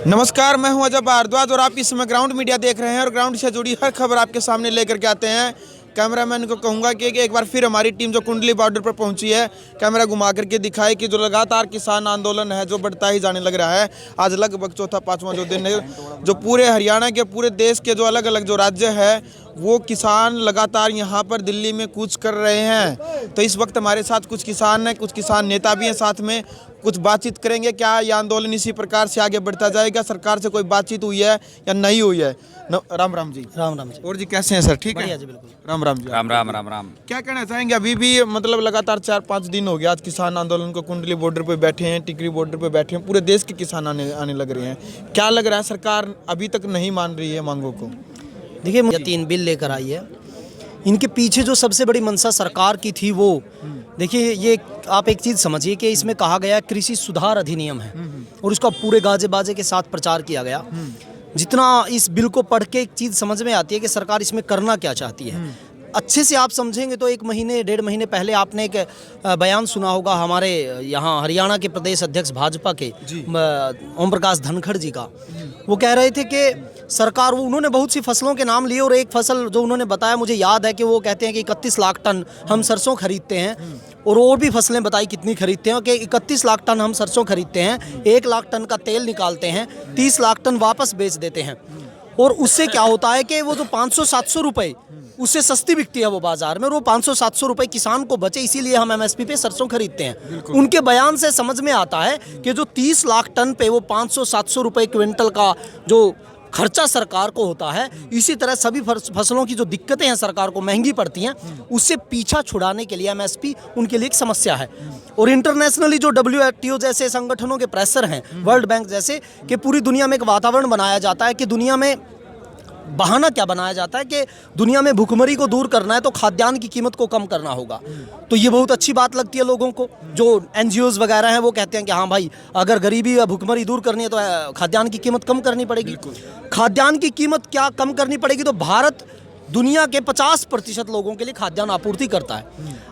नमस्कार, मैं हूं अजय भारद्वाज और आप इस समय ग्राउंड मीडिया देख रहे हैं और ग्राउंड से जुड़ी हर खबर आपके सामने लेकर के आते हैं। कैमरामैन को कहूंगा कि एक बार फिर हमारी टीम जो कुंडली बॉर्डर पर पहुंची है, कैमरा घुमा करके दिखाए कि जो लगातार किसान आंदोलन है जो बढ़ता ही जाने लग रहा है। आज लगभग चौथा पाँचवां जो दिन है, जो पूरे हरियाणा के पूरे देश के जो अलग अलग जो राज्य है वो किसान लगातार यहाँ पर दिल्ली में कूच कर रहे हैं। तो इस वक्त हमारे साथ कुछ किसान हैं, कुछ किसान नेता भी हैं, साथ में कुछ बातचीत करेंगे। क्या ये आंदोलन इसी प्रकार से आगे बढ़ता जाएगा? सरकार से कोई बातचीत हुई है या नहीं हुई है? राम राम जी। राम राम जी। और जी कैसे हैं सर? ठीक है जी, बिल्कुल। राम राम जी। राम राम राम राम। क्या कहना चाहेंगे? अभी भी मतलब लगातार 4-5 दिन हो गया आज किसान आंदोलन को, कुंडली बॉर्डर पे बैठे हैं, टिकरी बॉर्डर पे बैठे हैं, पूरे देश के किसान आने लग रहे हैं। क्या लग रहा है सरकार अभी तक नहीं मान रही है मांगों को? देखिए, 3 बिल लेकर आई है। इनके पीछे जो सबसे बड़ी मंशा सरकार की थी वो देखिए, ये आप एक चीज़ समझिए कि इसमें कहा गया कृषि सुधार अधिनियम है और उसका पूरे गाजे बाजे के साथ प्रचार किया गया। जितना इस बिल को पढ़ के एक चीज़ समझ में आती है कि सरकार इसमें करना क्या चाहती है। अच्छे से आप समझेंगे तो 1-1.5 महीने पहले आपने एक बयान सुना होगा हमारे यहाँ हरियाणा के प्रदेश अध्यक्ष भाजपा के ओम प्रकाश धनखड़ जी का। वो कह रहे थे कि सरकार, वो उन्होंने बहुत सी फसलों के नाम लिए और एक फसल जो उन्होंने बताया मुझे याद है कि वो कहते हैं कि 31 लाख टन हम सरसों खरीदते हैं और भी फसलें बताई कितनी खरीदते हैं कि 31 लाख टन हम सरसों खरीदते हैं, 1 लाख टन का तेल निकालते हैं, 30 लाख टन वापस बेच देते हैं। और उससे क्या होता है कि वो जो 500-700 रुपये उससे सस्ती बिकती है वो बाजार में, और वो 500-700 रुपये किसान को बचे, इसीलिए हम एमएसपी पे सरसों खरीदते हैं। उनके बयान से समझ में आता है कि जो 30 लाख टन पे वो 500-700 रुपये क्विंटल का जो खर्चा सरकार को होता है, इसी तरह सभी फसलों की जो दिक्कतें हैं सरकार को महंगी पड़ती हैं, उससे पीछा छुड़ाने के लिए एमएसपी उनके लिए एक समस्या है। और इंटरनेशनली जो WTO जैसे संगठनों के प्रेशर हैं, वर्ल्ड बैंक जैसे, कि पूरी दुनिया में एक वातावरण बनाया जाता है कि दुनिया में बहाना क्या बनाया जाता है कि दुनिया में भूखमरी को दूर करना है तो खाद्यान्न की कीमत को कम करना होगा। तो ये बहुत अच्छी बात लगती है लोगों को। जो NGOs वगैरह हैं वो कहते हैं कि हाँ भाई, अगर गरीबी या भूखमरी दूर करनी है तो खाद्यान्न की कीमत कम करनी पड़ेगी। खाद्यान्न की कीमत क्या कम करनी पड़ेगी? तो भारत दुनिया के 50% लोगों के लिए खाद्यान्न आपूर्ति करता है।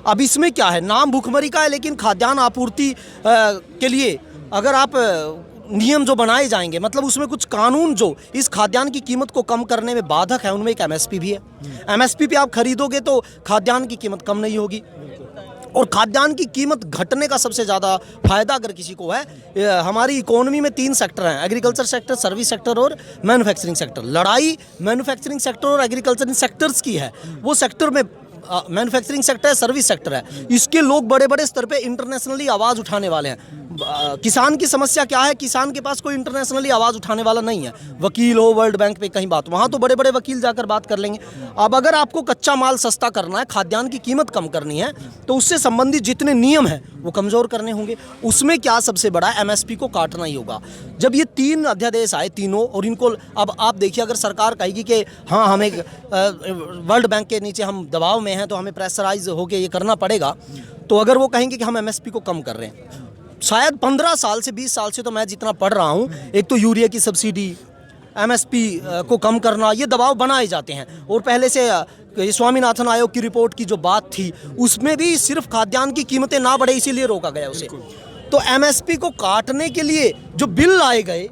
अब इसमें क्या है, नाम भूखमरी का है, लेकिन खाद्यान्न आपूर्ति के लिए अगर आप नियम जो बनाए जाएंगे, मतलब उसमें कुछ कानून जो इस खाद्यान्न की कीमत को कम करने में बाधक है, उनमें एक एमएसपी भी है। एमएसपी पे आप खरीदोगे तो खाद्यान्न की कीमत कम नहीं होगी। और खाद्यान्न की कीमत घटने का सबसे ज़्यादा फायदा अगर किसी को है, हमारी इकोनॉमी में 3 सेक्टर हैं, एग्रीकल्चर सेक्टर, सर्विस सेक्टर और मैन्युफैक्चरिंग सेक्टर। लड़ाई मैन्युफैक्चरिंग सेक्टर और एग्रीकल्चरिंग सेक्टर्स की है। वो सेक्टर में मैन्युफैक्चरिंग सेक्टर है, सर्विस सेक्टर है, इसके लोग बड़े बड़े स्तर पे इंटरनेशनली आवाज़ उठाने वाले हैं। किसान की समस्या क्या है? किसान के पास कोई इंटरनेशनली आवाज़ उठाने वाला नहीं है। वकील हो वर्ल्ड बैंक पे कहीं बात, वहाँ तो बड़े बड़े वकील जाकर बात कर लेंगे। अब अगर आपको कच्चा माल सस्ता करना है, खाद्यान्न की कीमत कम करनी है, तो उससे संबंधित जितने नियम हैं वो कमज़ोर करने होंगे। उसमें क्या सबसे बड़ा एमएसपी को काटना ही होगा। जब ये 3 अध्यादेश आए तीनों, और इनको अब आप देखिए, अगर सरकार कहेगी कि हाँ हमें वर्ल्ड बैंक के नीचे हम दबाव में हैं तो हमें प्रेशराइज होकर ये करना पड़ेगा, तो अगर वो कहेंगे कि हम एमएसपी को कम कर रहे हैं, शायद 15 साल से 20 साल से तो मैं जितना पढ़ रहा हूँ, एक तो यूरिया की सब्सिडी, एमएसपी को कम करना, ये दबाव बनाए जाते हैं। और पहले से स्वामीनाथन आयोग की रिपोर्ट की जो बात थी उसमें भी सिर्फ खाद्यान्न की कीमतें ना बढ़े इसीलिए रोका गया उसे। तो एमएसपी को काटने के लिए जो बिल लाए गए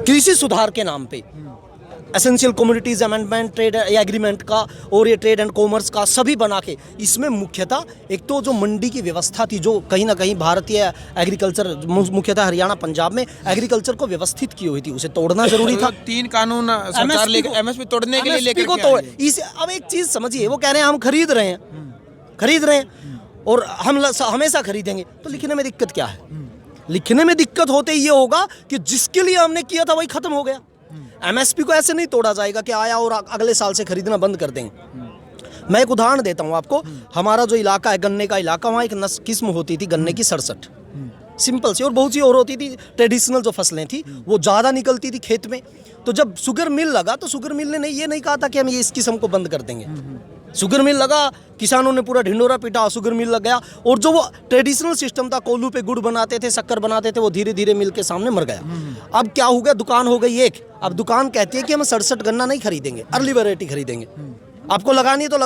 कृषि सुधार के नाम पे, essential commodities amendment, trade agreement का और ये ट्रेड एंड कॉमर्स का, सभी बना के, इसमें मुख्यतः एक तो जो मंडी की व्यवस्था थी, जो कहीं ना कहीं भारतीय एग्रीकल्चर, मुख्यतः हरियाणा पंजाब में एग्रीकल्चर को व्यवस्थित की हुई थी, उसे तोड़ना जरूरी था। 3 कानून सरकार लेकर एमएसपी तोड़ने के लिए लेकर इसे अब एक चीज समझिए, वो कह रहे हैं हम खरीद रहे हैं और हम हमेशा खरीदेंगे, तो लिखने में दिक्कत क्या है? लिखने में दिक्कत होते ये होगा कि जिसके लिए हमने किया था वही खत्म हो गया। एमएसपी को ऐसे नहीं तोड़ा जाएगा कि आया और अगले साल से खरीदना बंद कर देंगे। मैं एक उदाहरण देता हूँ आपको। हमारा जो इलाका है, गन्ने का इलाका, वहाँ एक किस्म होती थी गन्ने की 67, सिंपल सी, और बहुत सी और होती थी ट्रेडिशनल जो फसलें थी वो ज़्यादा निकलती थी खेत में। तो जब शुगर मिल लगा तो शुगर मिल ने ये नहीं कहा था कि हम ये इस किस्म को बंद कर देंगे। शुगर मिल लगा, किसानों ने पूरा ढिंडोरा पीटा, शुगर मिल लग गया, और जो वो ट्रेडिशनल सिस्टम था, कोल्हू पे गुड़ बनाते थे, शक्कर बनाते थे, वो धीरे धीरे मिल के सामने मर गया। अब क्या हो गया? दुकान हो गई एक। अब दुकान कहती है कि हम 67 गन्ना नहीं खरीदेंगे, अर्ली वैरायटी खरीदेंगे। आपको लगानी है तो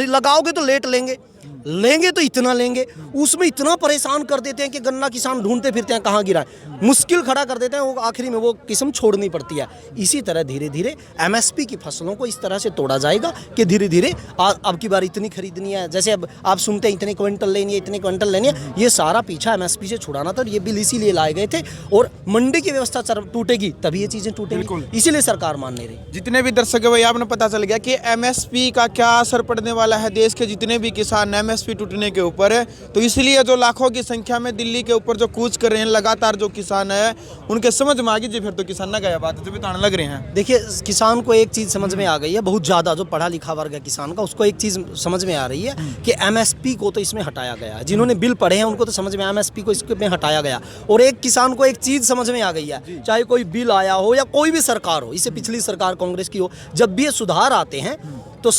लगाओगे तो लेट लेंगे। लेंगे तो इतना लेंगे, उसमें इतना परेशान कर देते हैं कि गन्ना किसान ढूंढते फिरते हैं कहाँ गिरा है, मुश्किल खड़ा कर देते हैं, वो आखिरी में वो किस्म छोड़नी पड़ती है। इसी तरह धीरे धीरे एमएसपी की फसलों को इस तरह से तोड़ा जाएगा कि धीरे धीरे अब की बार इतनी खरीदनी है, जैसे अब आप सुनते हैं इतने क्विंटल लेनी है, इतने क्विंटल लेनी है, ये सारा पीछा एमएसपी से छुड़ाना था। ये बिल इसीलिए लाए गए थे, और मंडी की व्यवस्था टूटेगी तभी ये चीज़ें टूटेगी, इसीलिए सरकार मान नहीं रही। जितने भी दर्शक है भाई, आपने पता चल गया कि एमएसपी का क्या असर पड़ने वाला है देश के जितने भी किसान एमएसपी टूटने के ऊपर है। तो इसलिए जो लाखों की संख्या में दिल्ली के ऊपर जो कूच कर रहे हैं लगातार जो किसान है, उनके समझ में आ गई जी, फिर तो किसान ना गया बात जो भी ताने लग रहे हैं। देखिए, किसान को एक चीज़ समझ में आ गई है, बहुत ज़्यादा जो पढ़ा लिखा वर्ग है किसान का, उसको एक चीज़ समझ में आ रही है कि एमएसपी को तो इसमें हटाया गया है। जिन्होंने बिल पढ़े हैं उनको तो समझ में एमएसपी को इसमें हटाया गया, और एक किसान को एक चीज़ समझ में आ गई है, चाहे कोई बिल आया हो या कोई भी सरकार हो, इससे पिछली सरकार कांग्रेस की हो, जब भी ये सुधार आते हैं तो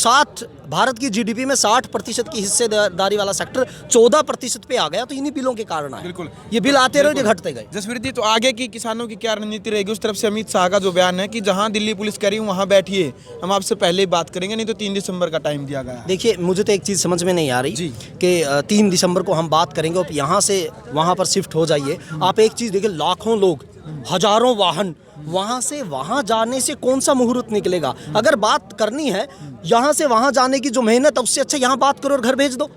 भारत की जीडीपी में 60% की हिस्सेदारी वाला सेक्टर 14% पे आ गया, तो इन्हीं बिलों के कारण आया। बिल्कुल, ये बिल आते रहे, घटते गए। जसवीर जी, तो आगे की किसानों की क्या रणनीति रहेगी? उस तरफ से अमित शाह का जो बयान है कि जहां दिल्ली पुलिस कह रही है वहां बैठिए, हम आपसे पहले ही बात करेंगे, नहीं तो 3 दिसंबर का टाइम दिया गया है। देखिए, मुझे तो एक चीज़ समझ में नहीं आ रही कि 3 दिसंबर को हम बात करेंगे और यहाँ से वहाँ पर शिफ्ट हो जाइए। आप एक चीज़ देखिए, लाखों लोग, हजारों वाहन, वहाँ से वहाँ जाने से कौन सा मुहूर्त निकलेगा? अगर बात करनी है यहाँ से वहाँ जाने की जो मेहनत, उससे अच्छा यहाँ बात करो और घर भेज दो।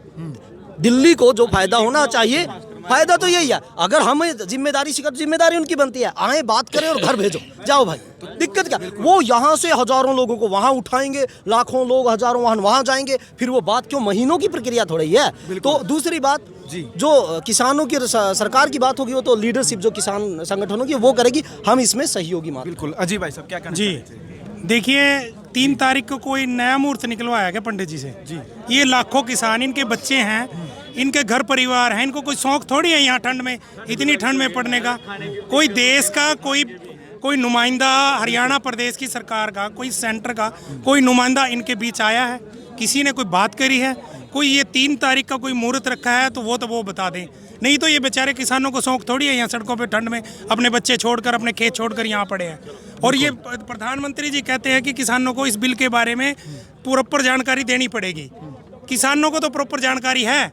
दिल्ली को जो फायदा होना चाहिए, फायदा तो यही है। अगर हमें जिम्मेदारी सिखा, जिम्मेदारी उनकी बनती है, आए बात करें और घर भेजो, जाओ भाई, दिक्कत क्या? वो यहाँ से हजारों लोगों को वहाँ उठाएंगे, लाखों लोग, हजारों वाहन वहाँ जाएंगे, फिर वो बात क्यों? महीनों की प्रक्रिया थोड़ी है। तो दूसरी बात, जो किसानों की सरकार की बात होगी, वो तो लीडरशिप जो किसान संगठनों की वो करेगी, हम इसमें सहयोगी मान। बिल्कुल। अजी भाई साहब क्या कहना चाहते हैं? देखिए, 3 तारीख को कोई नया मुहूर्त निकलवाया गया पंडित जी से। ये लाखों किसान, इनके बच्चे हैं, इनके घर परिवार हैं, इनको कोई शौक थोड़ी है यहाँ ठंड में, इतनी ठंड में पड़ने का। कोई देश का कोई नुमाइंदा, हरियाणा प्रदेश की सरकार का, कोई सेंटर का कोई नुमाइंदा इनके बीच आया है? किसी ने कोई बात करी है? कोई ये 3 तारीख का कोई मुहूर्त रखा है तो वो बता दें, नहीं तो ये बेचारे किसानों को शौक थोड़ी है यहाँ सड़कों पे ठंड में अपने बच्चे छोड़कर, अपने खेत छोड़कर यहाँ पड़े हैं। और ये प्रधानमंत्री जी कहते हैं कि किसानों को इस बिल के बारे में प्रॉपर जानकारी देनी पड़ेगी। किसानों को तो प्रॉपर जानकारी है,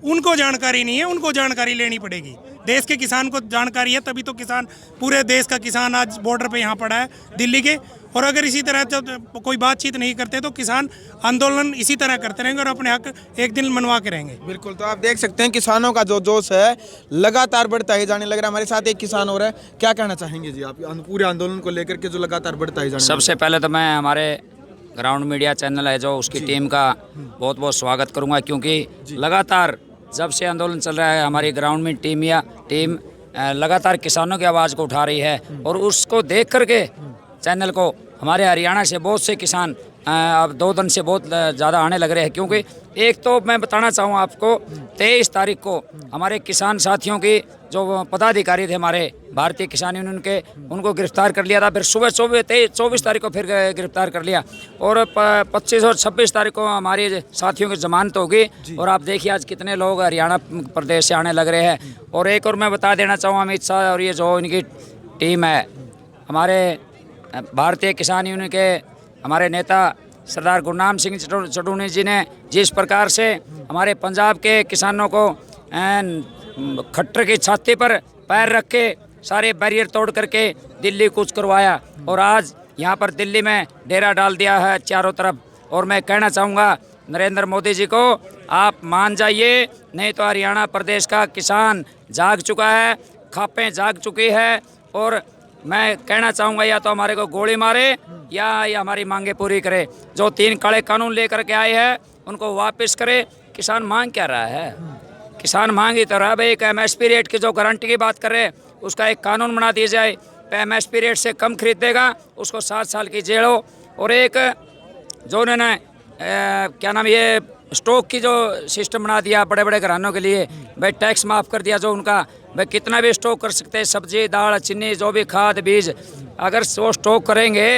उनको जानकारी नहीं है, उनको जानकारी लेनी पड़ेगी। देश के किसान को जानकारी है, तभी तो किसान, पूरे देश का किसान आज बॉर्डर पे यहाँ पड़ा है दिल्ली के। और अगर इसी तरह तो कोई बातचीत नहीं करते तो किसान आंदोलन इसी तरह करते रहेंगे और अपने हक एक दिन मनवा के रहेंगे। बिल्कुल। तो आप देख सकते हैं किसानों का जो जोश है लगातार बढ़ता ही जाने लग रहा है। हमारे साथ एक किसान और है, क्या कहना चाहेंगे जी आप पूरे आंदोलन को लेकर के जो लगातार बढ़ता ही जाने? सबसे पहले तो मैं हमारे ग्राउंड मीडिया चैनल है जो उसकी टीम का बहुत बहुत स्वागत करूंगा, क्योंकि लगातार जब से आंदोलन चल रहा है हमारी ग्राउंड में टीम लगातार किसानों की आवाज़ को उठा रही है। और उसको देख करके चैनल को हमारे हरियाणा से बहुत से किसान अब 2 दिन से बहुत ज़्यादा आने लग रहे हैं। क्योंकि एक तो मैं बताना चाहूँ आपको, 23 तारीख को हमारे किसान साथियों की जो पदाधिकारी थे हमारे भारतीय किसान यूनियन के, उनको गिरफ्तार कर लिया था। फिर सुबह 24 तारीख को फिर गिरफ्तार कर लिया, और 25 और 26 तारीख को हमारे साथियों की जमानत होगी। और आप देखिए आज कितने लोग हरियाणा प्रदेश से आने लग रहे हैं। और एक और मैं बता देना चाहूँ, अमित शाह और ये जो इनकी टीम है, हमारे भारतीय किसान यूनियन के हमारे नेता सरदार गुरनाम सिंह चढ़ूनी जी ने जिस प्रकार से हमारे पंजाब के किसानों को खट्टर की छाती पर पैर रख के सारे बैरियर तोड़ करके दिल्ली कूच करवाया, और आज यहाँ पर दिल्ली में डेरा डाल दिया है चारों तरफ। और मैं कहना चाहूँगा नरेंद्र मोदी जी को, आप मान जाइए, नहीं तो हरियाणा प्रदेश का किसान जाग चुका है, खापें जाग चुकी है। और मैं कहना चाहूँगा, या तो हमारे को गोली मारे या हमारी मांगे पूरी करे। जो 3 काले कानून लेकर के आए हैं उनको वापस करे। किसान मांग क्या रहा है? किसान मांग ही तो रहा भाई, एक एमएसपी रेट की जो गारंटी की बात कर रहे हैं उसका एक कानून बना दिया जाए। एमएसपी रेट से कम खरीदेगा उसको 7 साल की जेल हो। और एक जो उन्होंने क्या नाम, ये स्टॉक की जो सिस्टम बना दिया बड़े बड़े घरानों के लिए, भाई टैक्स माफ़ कर दिया जो उनका, भाई कितना भी स्टॉक कर सकते हैं, सब्जी दाल चीनी जो भी खाद बीज, अगर वो स्टॉक करेंगे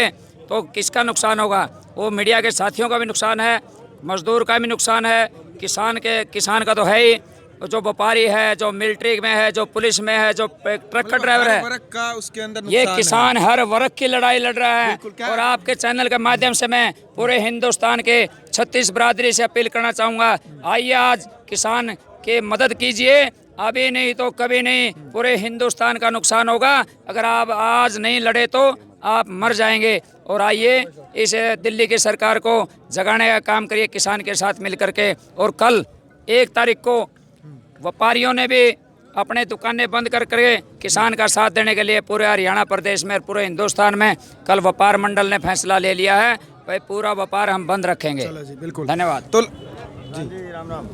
तो किसका नुकसान होगा? वो मीडिया के साथियों का भी नुकसान है, मजदूर का भी नुकसान है, किसान का तो है ही। जो व्यापारी है, जो मिलिट्री में है, जो पुलिस में है, जो ट्रक का ड्राइवर है, वर्ग का उसके अंदर ये नुकसान है। किसान हर वर्ग की लड़ाई लड़ रहा है। बिल्कुल, क्या- और आपके चैनल के माध्यम से मैं पूरे हिंदुस्तान के 36 बरादरी से अपील करना चाहूँगा, आइए आज किसान की मदद कीजिए। अभी नहीं तो कभी नहीं, पूरे हिंदुस्तान का नुकसान होगा। अगर आप आज नहीं लड़े तो आप मर जाएंगे। और आइए इस दिल्ली की सरकार को जगाने का काम करिए किसान के साथ मिल करके। और कल 1 तारीख को व्यापारियों ने भी अपने दुकानें बंद करके किसान का साथ देने के लिए पूरे हरियाणा प्रदेश में और पूरे हिंदुस्तान में कल व्यापार मंडल ने फैसला ले लिया है, भाई पूरा व्यापार हम बंद रखेंगे। जी बिल्कुल। धन्यवाद। तो जी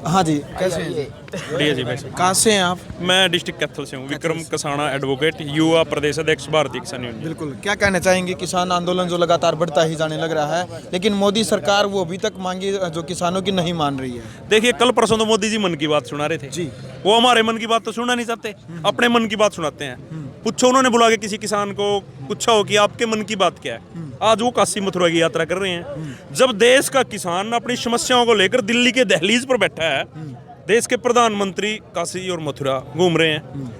हाँ जी, कैसे हैं? बढ़िया जी भाई। कहाँ से हैं आप? मैं डिस्ट्रिक्ट कैथल से हूँ, विक्रम कसाना एडवोकेट, युवा प्रदेश अध्यक्ष भारतीय किसान यूनियन। बिल्कुल, क्या कहना चाहेंगे? किसान आंदोलन जो लगातार बढ़ता ही जाने लग रहा है, लेकिन मोदी सरकार वो अभी तक मांगी जो किसानों की नहीं मान रही है। देखिए, कल परसों तो मोदी जी मन की बात सुना रहे थे जी। वो हमारे मन की बात तो सुनना नहीं चाहते, अपने मन की बात सुनाते हैं। पूछो, उन्होंने बुला के किसी किसान को पूछा हो कि आपके मन की बात क्या है? आज वो काशी मथुरा की यात्रा कर रहे हैं। जब देश का किसान अपनी समस्याओं को लेकर दिल्ली के दहलीज पर बैठा है, देश के प्रधानमंत्री काशी और मथुरा घूम रहे हैं,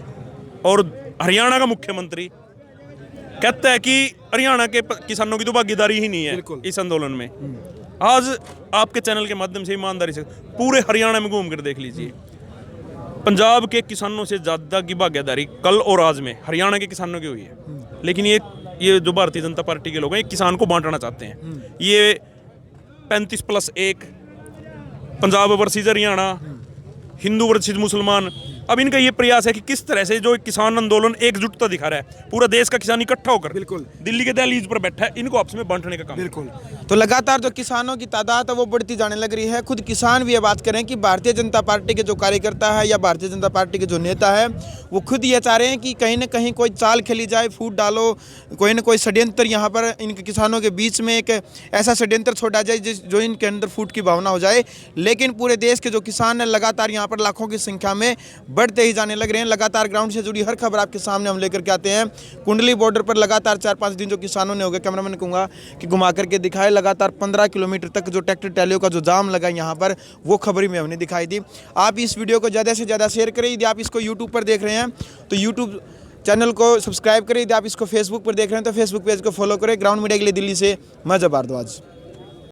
और हरियाणा का मुख्यमंत्री कहता है कि हरियाणा के किसानों की तो भागीदारी ही नहीं है इस आंदोलन में। आज आपके चैनल के माध्यम से ईमानदारी से पूरे हरियाणा में घूम कर देख लीजिए, पंजाब के किसानों से ज़्यादा की भागीदारी कल और आज में हरियाणा के किसानों की हुई है। लेकिन ये जो भारतीय जनता पार्टी के लोग हैं, ये किसान को बांटना चाहते हैं। ये 35+1, पंजाब वर्सेस हरियाणा, हिंदू वर्सेस मुसलमान, अब इनका ये प्रयास है कि किस तरह से जो किसान आंदोलन एकजुटता दिखा रहा है, पूरा देश का किसान इकट्ठा होकर बिल्कुल दिल्ली के दहलीज पर बैठा है, इनको आपस में बांटने का काम। बिल्कुल। तो लगातार जो किसानों की तादाद है वो बढ़ती जाने लग रही है। खुद किसान भी ये बात करें कि भारतीय जनता पार्टी के जो कार्यकर्ता है या भारतीय जनता पार्टी के जो नेता है, वो खुद ये चाह रहे हैं कि कहीं ना कहीं कोई चाल खेली जाए, फूट डालो, कोई ना कोई षड्यंत्र यहाँ पर इन किसानों के बीच में एक ऐसा षड्यंत्र छोड़ा जाए जो इनके अंदर फूट की भावना हो जाए। लेकिन पूरे देश के जो किसान हैं लगातार यहाँ पर लाखों की संख्या में बढ़ते ही जाने लग रहे हैं। लगातार ग्राउंड से जुड़ी हर खबर आपके सामने हम लेकर के आते हैं। कुंडली बॉर्डर पर लगातार 4-5 दिन जो किसानों ने हो गए, कैमरामैन कहूँगा कि घुमा करके दिखाए, लगातार 15 किलोमीटर तक जो ट्रैक्टर ट्रैलियों का जो जाम लगा यहाँ पर, वो खबर ही में हमने दिखाई दी। आप इस वीडियो को ज़्यादा से ज़्यादा शेयर करें। यदि आप इसको यूट्यूब पर देख रहे हैं तो यूट्यूब चैनल को सब्सक्राइब करें। यदि आप इसको फेसबुक पर देख रहे हैं तो फेसबुक पेज को फॉलो करें। ग्राउंड मीडिया के लिए दिल्ली से मैं भारद्वाज।